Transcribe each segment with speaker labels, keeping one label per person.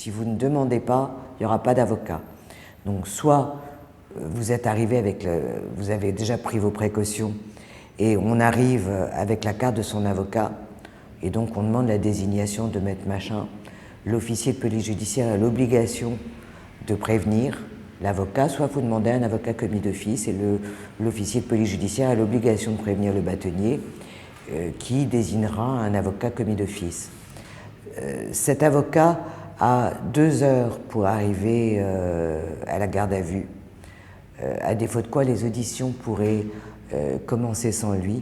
Speaker 1: Si vous ne demandez pas, il n'y aura pas d'avocat. Donc soit vous êtes arrivé avec vous avez déjà pris vos précautions et on arrive avec la carte de son avocat et donc on demande la désignation de maître machin. L'officier de police judiciaire a l'obligation de prévenir l'avocat, soit vous demandez un avocat commis d'office et l'officier de police judiciaire a l'obligation de prévenir le bâtonnier qui désignera un avocat commis d'office. Cet avocat a 2 heures pour arriver à la garde à vue, à défaut de quoi les auditions pourraient commencer sans lui.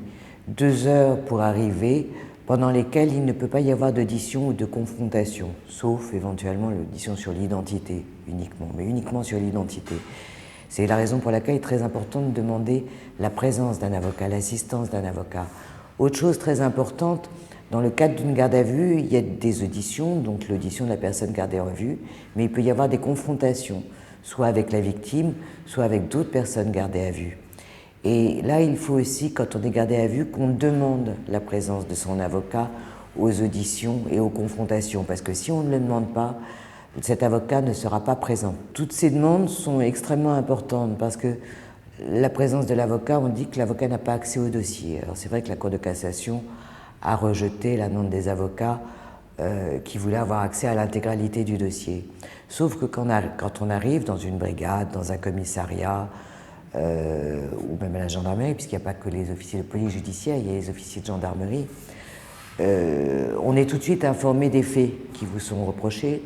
Speaker 1: 2 heures pour arriver, pendant lesquelles il ne peut pas y avoir d'audition ou de confrontation, sauf éventuellement l'audition sur l'identité uniquement, mais uniquement sur l'identité. C'est la raison pour laquelle il est très important de demander la présence d'un avocat, l'assistance d'un avocat. Autre chose très importante, dans le cadre d'une garde à vue, il y a des auditions, donc l'audition de la personne gardée en vue, mais il peut y avoir des confrontations, soit avec la victime, soit avec d'autres personnes gardées à vue. Et là, il faut aussi, quand on est gardé à vue, qu'on demande la présence de son avocat aux auditions et aux confrontations, parce que si on ne le demande pas, cet avocat ne sera pas présent. Toutes ces demandes sont extrêmement importantes, parce que la présence de l'avocat, on dit que l'avocat n'a pas accès au dossier. Alors c'est vrai que la Cour de cassation a rejeté la demande des avocats qui voulaient avoir accès à l'intégralité du dossier. Sauf que quand on arrive dans une brigade, dans un commissariat, ou même à la gendarmerie, puisqu'il n'y a pas que les officiers de police judiciaire, il y a les officiers de gendarmerie, on est tout de suite informé des faits qui vous sont reprochés,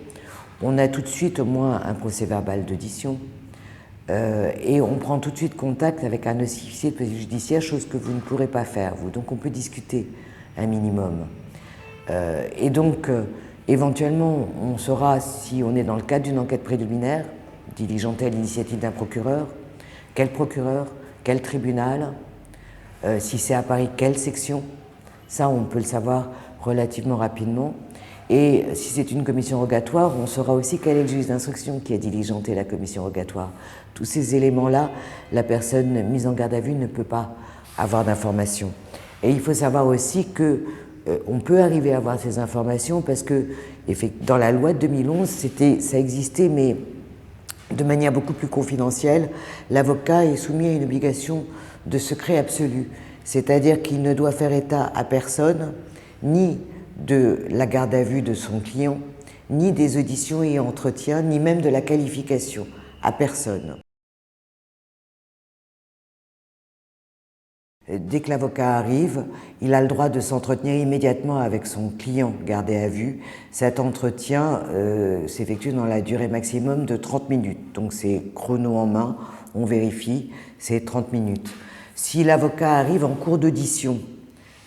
Speaker 1: on a tout de suite au moins un procès-verbal d'audition, et on prend tout de suite contact avec un officier de police judiciaire, chose que vous ne pourrez pas faire, vous. Donc on peut discuter un minimum. Et donc, éventuellement, on saura si on est dans le cadre d'une enquête préliminaire, diligentée à l'initiative d'un procureur, quel procureur, quel tribunal, si c'est à Paris, quelle section. Ça, on peut le savoir relativement rapidement. Et si c'est une commission rogatoire, on saura aussi quel est le juge d'instruction qui a diligenté la commission rogatoire. Tous ces éléments-là, la personne mise en garde à vue ne peut pas avoir d'informations. Et il faut savoir aussi que on peut arriver à avoir ces informations parce que dans la loi de 2011, ça existait, mais de manière beaucoup plus confidentielle. L'avocat est soumis à une obligation de secret absolu, c'est-à-dire qu'il ne doit faire état à personne, ni de la garde à vue de son client, ni des auditions et entretiens, ni même de la qualification, à personne. Dès que l'avocat arrive, il a le droit de s'entretenir immédiatement avec son client gardé à vue. Cet entretien s'effectue dans la durée maximum de 30 minutes. Donc c'est chrono en main, on vérifie, c'est 30 minutes. Si l'avocat arrive en cours d'audition,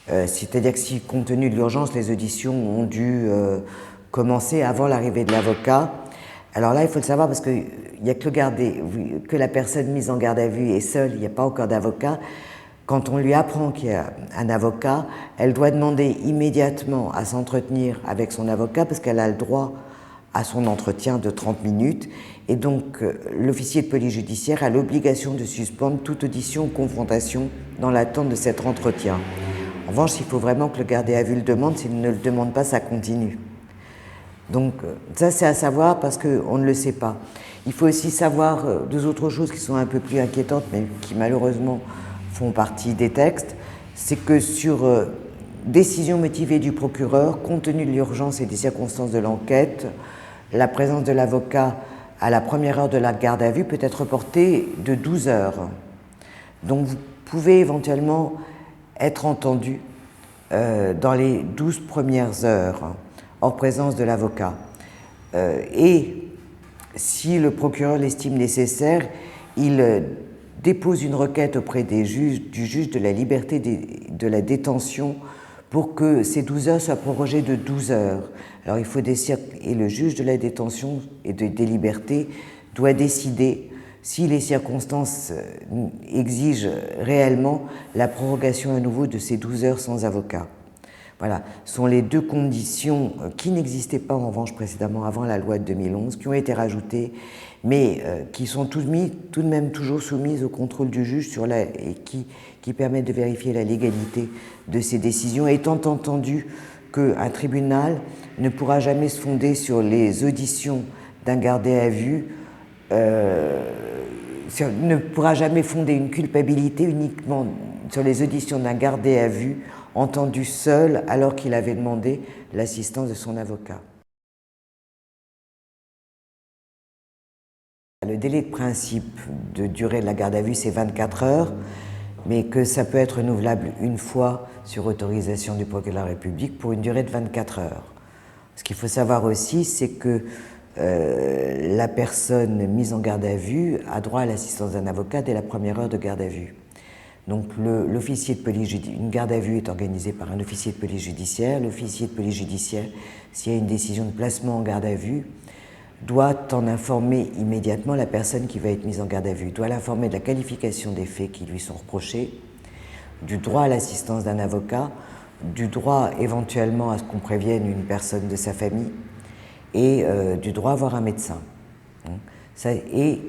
Speaker 1: c'est-à-dire que si, compte tenu de l'urgence, les auditions ont dû commencer avant l'arrivée de l'avocat, alors là, il faut le savoir parce qu'il n'y a que la personne mise en garde à vue est seule, il n'y a pas encore d'avocat. Quand on lui apprend qu'il y a un avocat, elle doit demander immédiatement à s'entretenir avec son avocat parce qu'elle a le droit à son entretien de 30 minutes. Et donc, l'officier de police judiciaire a l'obligation de suspendre toute audition ou confrontation dans l'attente de cet entretien. En revanche, il faut vraiment que le gardé à vue le demande. S'il ne le demande pas, ça continue. Donc, ça, c'est à savoir parce qu'on ne le sait pas. Il faut aussi savoir deux autres choses qui sont un peu plus inquiétantes, mais qui malheureusement font partie des textes, c'est que sur décision motivée du procureur, compte tenu de l'urgence et des circonstances de l'enquête, la présence de l'avocat à la première heure de la garde à vue peut être reportée de 12 heures. Donc vous pouvez éventuellement être entendu dans les 12 premières heures, hors présence de l'avocat. Et si le procureur l'estime nécessaire, il dépose une requête auprès du juge de la liberté de la détention pour que ces 12 heures soient prorogées de 12 heures. Alors il faut et le juge de la détention et des libertés doit décider si les circonstances exigent réellement la prorogation à nouveau de ces 12 heures sans avocat. Voilà, ce sont les deux conditions qui n'existaient pas en revanche précédemment avant la loi de 2011, qui ont été rajoutées, mais qui sont tout de même toujours soumises au contrôle du juge et qui permettent de vérifier la légalité de ces décisions, étant entendu qu'un tribunal ne pourra jamais se fonder sur les auditions d'un gardé à vue, ne pourra jamais fonder une culpabilité uniquement sur les auditions d'un gardé à vue entendu seul alors qu'il avait demandé l'assistance de son avocat. Le délai de principe de durée de la garde à vue, c'est 24 heures, mais que ça peut être renouvelable une fois sur autorisation du procureur de la République pour une durée de 24 heures. Ce qu'il faut savoir aussi, c'est que la personne mise en garde à vue a droit à l'assistance d'un avocat dès la première heure de garde à vue. Donc l'officier de police judiciaire, une garde à vue est organisée par un officier de police judiciaire. L'officier de police judiciaire, s'il y a une décision de placement en garde à vue, doit en informer immédiatement la personne qui va être mise en garde à vue, doit l'informer de la qualification des faits qui lui sont reprochés, du droit à l'assistance d'un avocat, du droit éventuellement à ce qu'on prévienne une personne de sa famille et du droit à voir un médecin. Ça, et,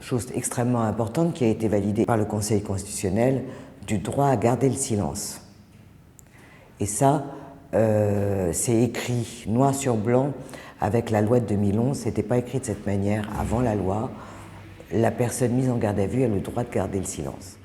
Speaker 1: chose extrêmement importante qui a été validée par le Conseil constitutionnel, du droit à garder le silence. Et ça, c'est écrit noir sur blanc avec la loi de 2011. Ce n'était pas écrit de cette manière avant la loi. La personne mise en garde à vue a le droit de garder le silence.